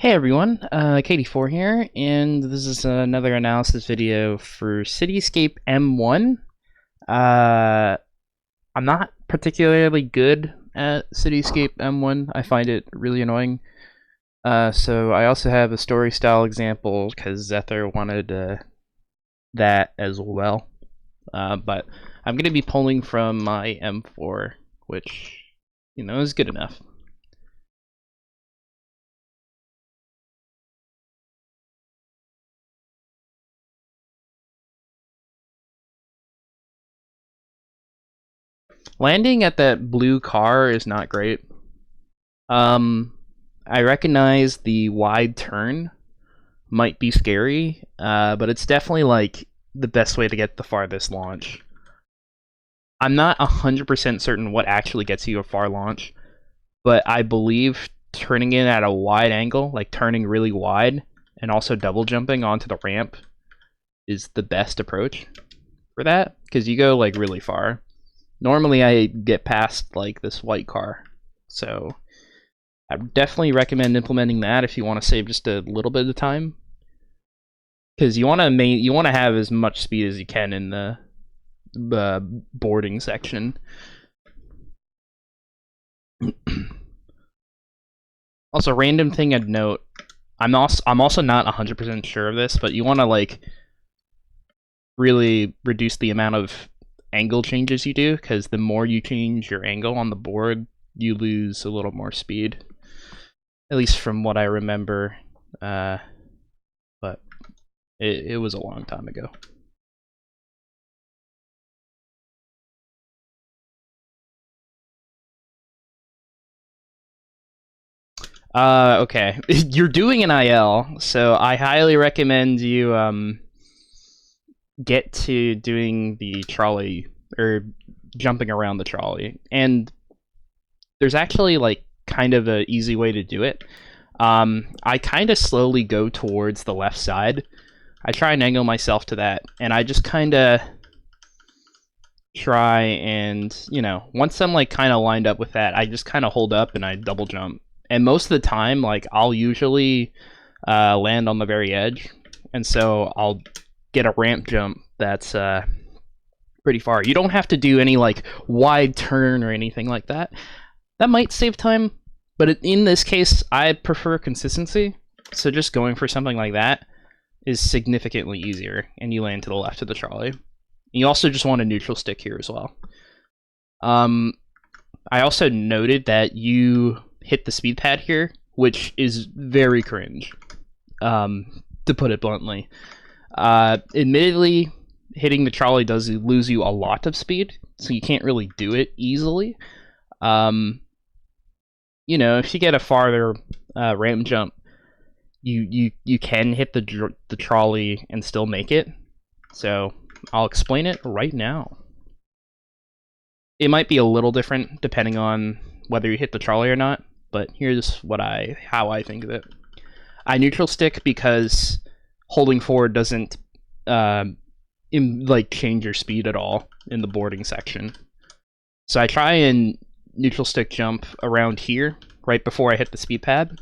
Hey everyone, Katie4 here, and this is another analysis video for Cityscape M1. I'm not particularly good at Cityscape M1. I find it really annoying. So I also have a story style example because zethor wanted that as well. But I'm going to be pulling from my M4, which, is good enough. Landing at that blue car is not great. I recognize the wide turn might be scary, but it's definitely like the best way to get the farthest launch. I'm not 100% certain what actually gets you a far launch, but I believe turning in at a wide angle, like turning really wide, and also double jumping onto the ramp is the best approach for that, because you go like really far. Normally I get past like this white car, so I would definitely recommend implementing that if you want to save just a little bit of time, because you want to have as much speed as you can in the boarding section. Also, random thing I'd note, I'm also not 100% sure of this, but you want to like really reduce the amount of angle changes you do, because the more you change your angle on the board, you lose a little more speed. At least from what I remember, but it was a long time ago. Okay, you're doing an IL, so I highly recommend you get to doing the trolley, or jumping around the trolley. And there's actually like kind of an easy way to do it. I kind of slowly go towards the left side. I try and angle myself to that, and I just kind of try and, once I'm like kind of lined up with that, I just kind of hold up and I double jump. And most of the time, like, I'll usually land on the very edge, and so I'll get a ramp jump that's pretty far. You don't have to do any like wide turn or anything like that. That might save time, but in this case, I prefer consistency. So just going for something like that is significantly easier, and you land to the left of the trolley. You also just want a neutral stick here as well. I also noted that you hit the speed pad here, which is very cringe, to put it bluntly. Admittedly, hitting the trolley does lose you a lot of speed, so you can't really do it easily. If you get a farther ramp jump, you can hit the trolley and still make it. So I'll explain it right now. It might be a little different depending on whether you hit the trolley or not, but here's how I think of it. I neutral stick because holding forward doesn't change your speed at all in the boarding section. So I try and neutral stick jump around here right before I hit the speed pad,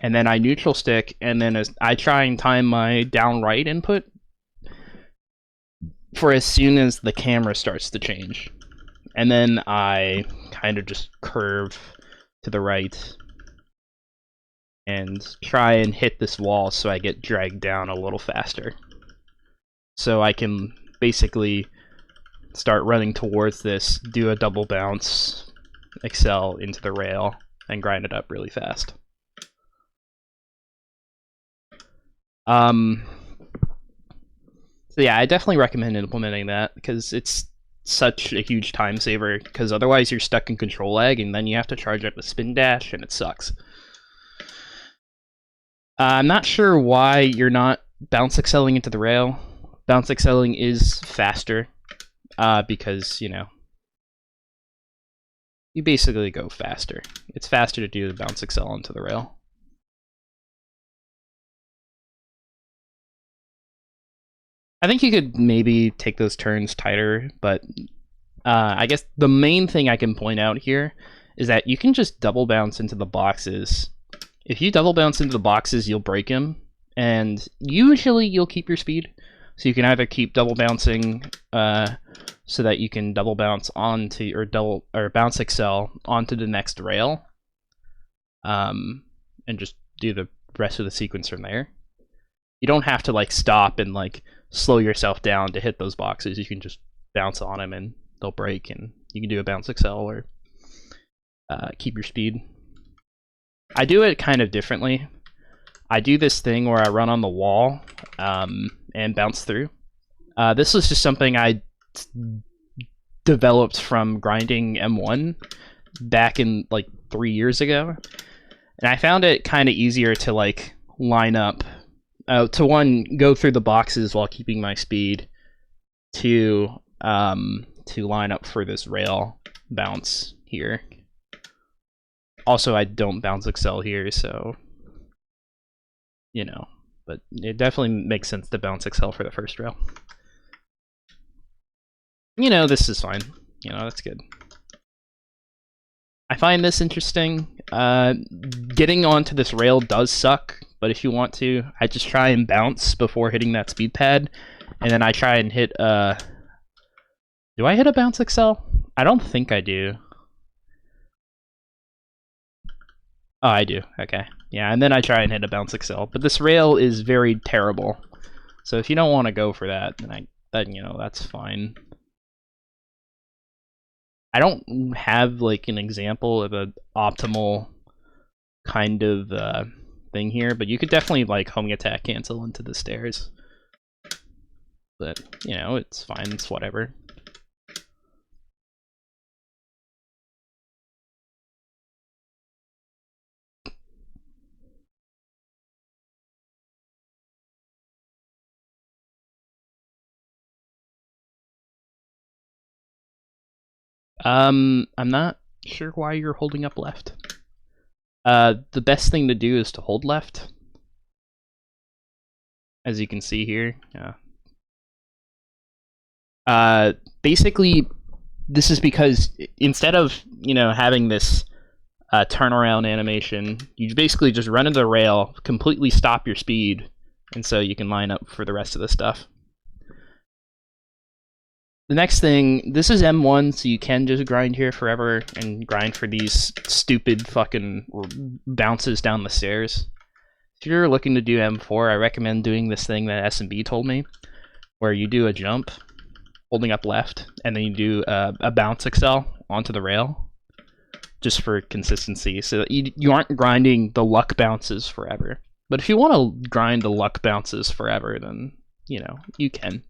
and then I neutral stick, and then I try and time my down right input for as soon as the camera starts to change, and then I kind of just curve to the right and try and hit this wall so I get dragged down a little faster, so I can basically start running towards this, do a double bounce, excel into the rail, and grind it up really fast. So yeah, I definitely recommend implementing that, because it's such a huge time saver, because otherwise you're stuck in control lag, and then you have to charge up a spin dash, and it sucks. I'm not sure why you're not bounce excelling into the rail. Bounce excelling is faster, because, you basically go faster. It's faster to do the bounce excel into the rail. I think you could maybe take those turns tighter, but I guess the main thing I can point out here is that you can just double bounce into the boxes If you double bounce into the boxes, you'll break him, and usually you'll keep your speed. So you can either keep double bouncing so that you can double bounce onto or bounce excel onto the next rail, and just do the rest of the sequence from there. You don't have to like stop and like slow yourself down to hit those boxes. You can just bounce on them and they'll break, and you can do a bounce excel or keep your speed. I do it kind of differently. I do this thing where I run on the wall and bounce through. This was just something I developed from grinding M1 back in like 3 years ago, and I found it kind of easier to like line up. To one, go through the boxes while keeping my speed. To line up for this rail bounce here. Also, I don't bounce excel here, so you know, but it definitely makes sense to bounce excel for the first rail. You know, this is fine. You know, that's good. I find this interesting. Getting onto this rail does suck, but if you want to, I just try and bounce before hitting that speed pad, and then I try and hit do I hit a bounce excel? I don't think I do. Oh, I do. Okay. Yeah, and then I try and hit a bounce excel. But this rail is very terrible. So if you don't want to go for that, then you know, that's fine. I don't have like an example of an optimal kind of thing here, but you could definitely like homing attack cancel into the stairs. But, you know, it's fine, it's whatever. I'm not sure why you're holding up left. The best thing to do is to hold left. As you can see here, yeah. Basically, this is because instead of, you know, having this turnaround animation, you basically just run into the rail, completely stop your speed, and so you can line up for the rest of the stuff. The next thing, this is M1, so you can just grind here forever and grind for these stupid fucking bounces down the stairs. If you're looking to do M4, I recommend doing this thing that S&B told me, where you do a jump, holding up left, and then you do a bounce excel onto the rail, just for consistency, so that you aren't grinding the luck bounces forever. But if you want to grind the luck bounces forever, then, you know, you can.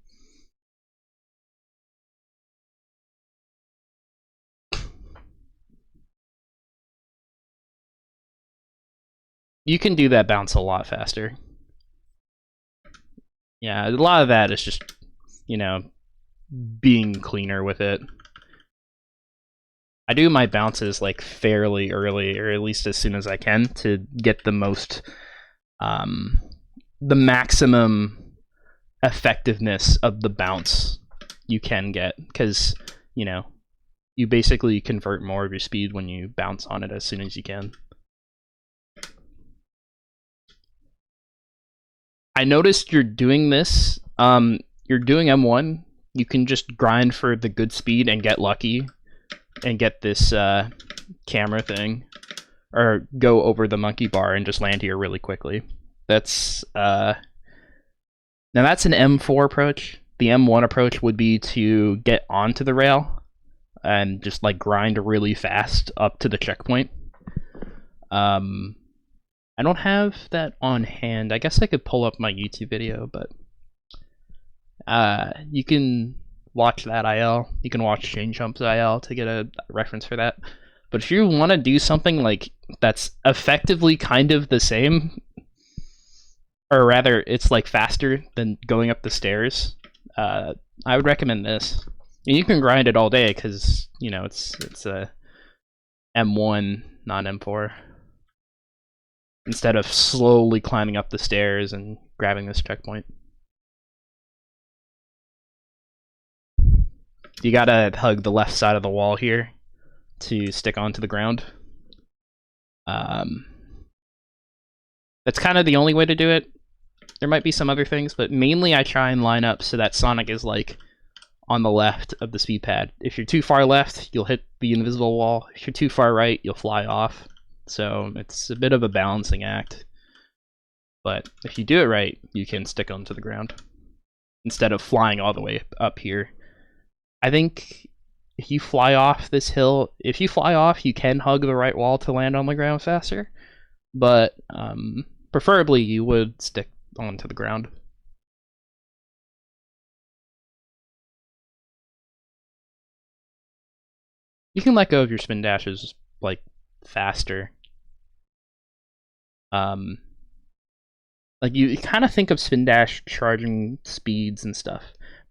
You can do that bounce a lot faster. Yeah, a lot of that is just, you know, being cleaner with it. I do my bounces like fairly early, or at least as soon as I can, to get the most, the maximum effectiveness of the bounce you can get, because, you know, you basically convert more of your speed when you bounce on it as soon as you can. I noticed you're doing this. You're doing M1. You can just grind for the good speed and get lucky, and get this camera thing, or go over the monkey bar and just land here really quickly. That's now that's an M4 approach. The M1 approach would be to get onto the rail and just like grind really fast up to the checkpoint. I don't have that on hand. I guess I could pull up my YouTube video, but you can watch that IL. You can watch Chain Jump's IL to get a reference for that. But if you want to do something like that's effectively kind of the same, or rather, it's like faster than going up the stairs, I would recommend this. And you can grind it all day because, you know, it's a M1, not M4. Instead of slowly climbing up the stairs and grabbing this checkpoint. You gotta hug the left side of the wall here to stick onto the ground. That's kind of the only way to do it. There might be some other things, but mainly I try and line up so that Sonic is like on the left of the speed pad. If you're too far left, you'll hit the invisible wall. If you're too far right, you'll fly off. So it's a bit of a balancing act. But if you do it right, you can stick onto the ground instead of flying all the way up here. I think if you fly off this hill, if you fly off, you can hug the right wall to land on the ground faster. But preferably you would stick onto the ground. You can let go of your spin dashes like faster. Like you kind of think of spin dash charging speeds and stuff.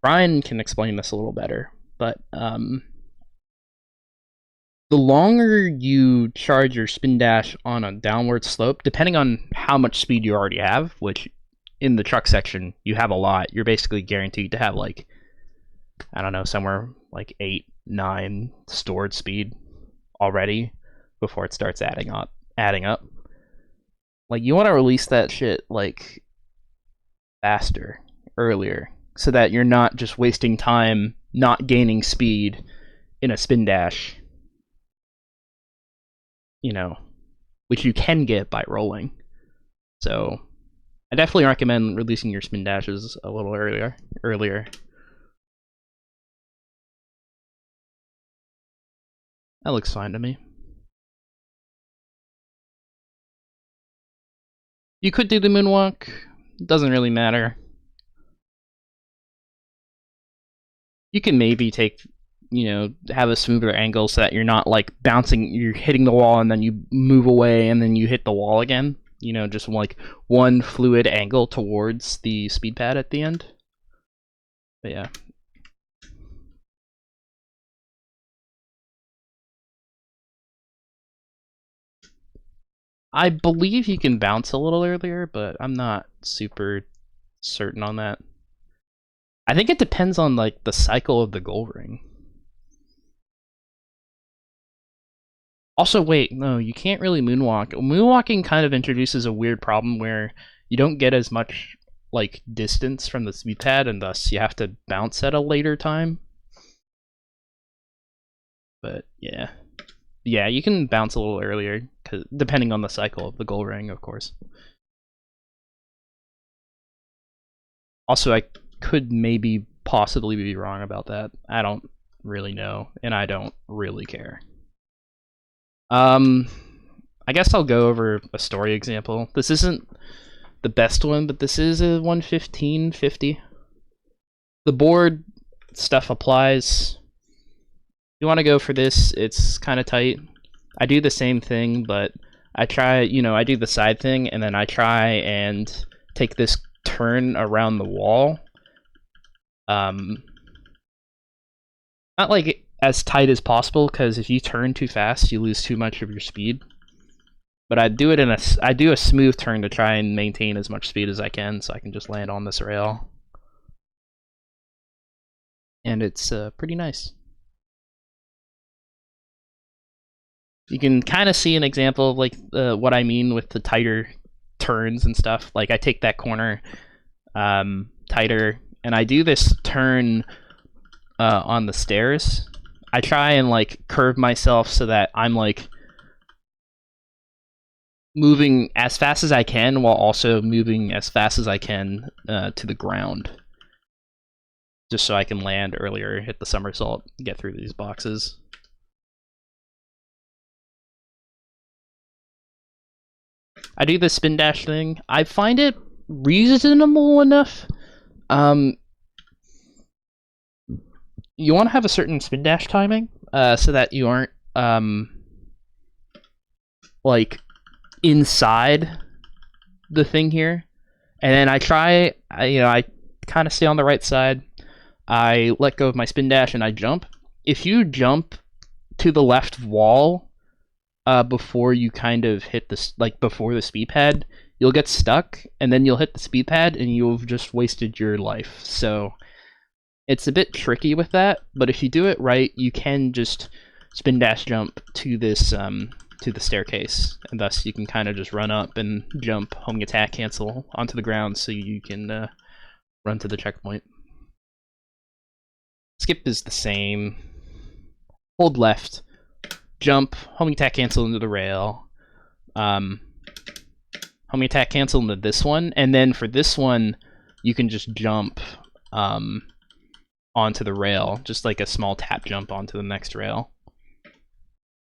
Brian can explain this a little better, but the longer you charge your spin dash on a downward slope, depending on how much speed you already have, which in the truck section you have a lot, you're basically guaranteed to have like, I don't know, somewhere like 8, 9 stored speed already before it starts adding up. Like you want to release that shit like faster, earlier, so that you're not just wasting time not gaining speed in a spin dash, you know, which you can get by rolling. So I definitely recommend releasing your spin dashes a little earlier. That looks fine to me. You could do the moonwalk. Doesn't really matter. You can maybe take, you know, have a smoother angle so that you're not like bouncing, you're hitting the wall and then you move away and then you hit the wall again. You know, just like one fluid angle towards the speed pad at the end. But yeah. I believe you can bounce a little earlier, but I'm not super certain on that. I think it depends on like the cycle of the goal ring. Also, wait, no, you can't really moonwalk. Moonwalking kind of introduces a weird problem where you don't get as much like distance from the speed pad, and thus you have to bounce at a later time. But yeah. Yeah, you can bounce a little earlier, depending on the cycle of the goal ring, of course. Also, I could maybe possibly be wrong about that. I don't really know, and I don't really care. I guess I'll go over a story example. This isn't the best one, but this is a 115.50. The board stuff applies. You want to go for this, it's kind of tight. I do the same thing, but I try, you know, I do the side thing, and then I try and take this turn around the wall. Not like as tight as possible, because if you turn too fast, you lose too much of your speed. But I do it I do a smooth turn to try and maintain as much speed as I can, so I can just land on this rail. And it's pretty nice. You can kind of see an example of like what I mean with the tighter turns and stuff. Like I take that corner tighter, and I do this turn on the stairs. I try and like curve myself so that I'm like moving as fast as I can while also moving as fast as I can to the ground, just so I can land earlier, hit the somersault, get through these boxes. I do the spin dash thing. I find it reasonable enough. You want to have a certain spin dash timing so that you aren't like inside the thing here. And then I try, I kind of stay on the right side. I let go of my spin dash and I jump. If you jump to the left wall before you kind of hit this, like before the speed pad, you'll get stuck, and then you'll hit the speed pad and you've just wasted your life. So it's a bit tricky with that, but if you do it right, you can just spin dash jump to this to the staircase, and thus you can kind of just run up and jump, homing attack, cancel onto the ground so you can run to the checkpoint. Skip is the same. Hold left, jump, homing attack, cancel into the rail, homing attack, cancel into this one, and then for this one, you can just jump onto the rail, just like a small tap jump onto the next rail.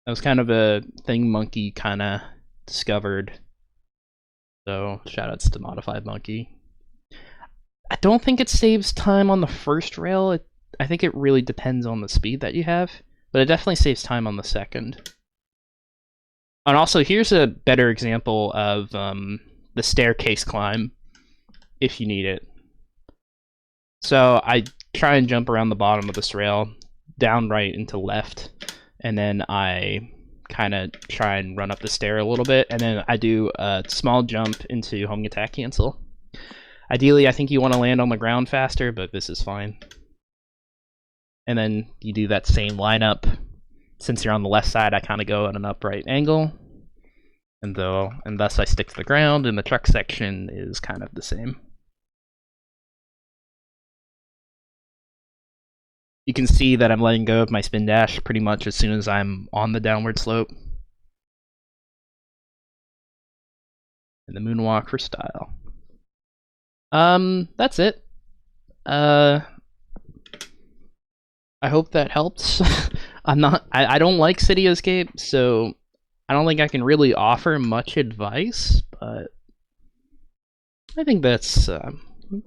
That was kind of a thing Monkey kind of discovered. So shoutouts to Modified Monkey. I don't think it saves time on the first rail. I think it really depends on the speed that you have, but it definitely saves time on the second. And also, here's a better example of the staircase climb, if you need it. So I try and jump around the bottom of this rail, down right into left, and then I kind of try and run up the stair a little bit, and then I do a small jump into homing attack cancel. Ideally, I think you want to land on the ground faster, but this is fine. And then you do that same lineup. Since you're on the left side, I kind of go at an upright angle, and thus I stick to the ground, and the truck section is kind of the same. You can see that I'm letting go of my spin dash pretty much as soon as I'm on the downward slope. And the moonwalk for style. That's it. I hope that helps. I don't like City Escape, so I don't think I can really offer much advice, but I think that's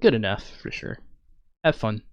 good enough for sure. Have fun.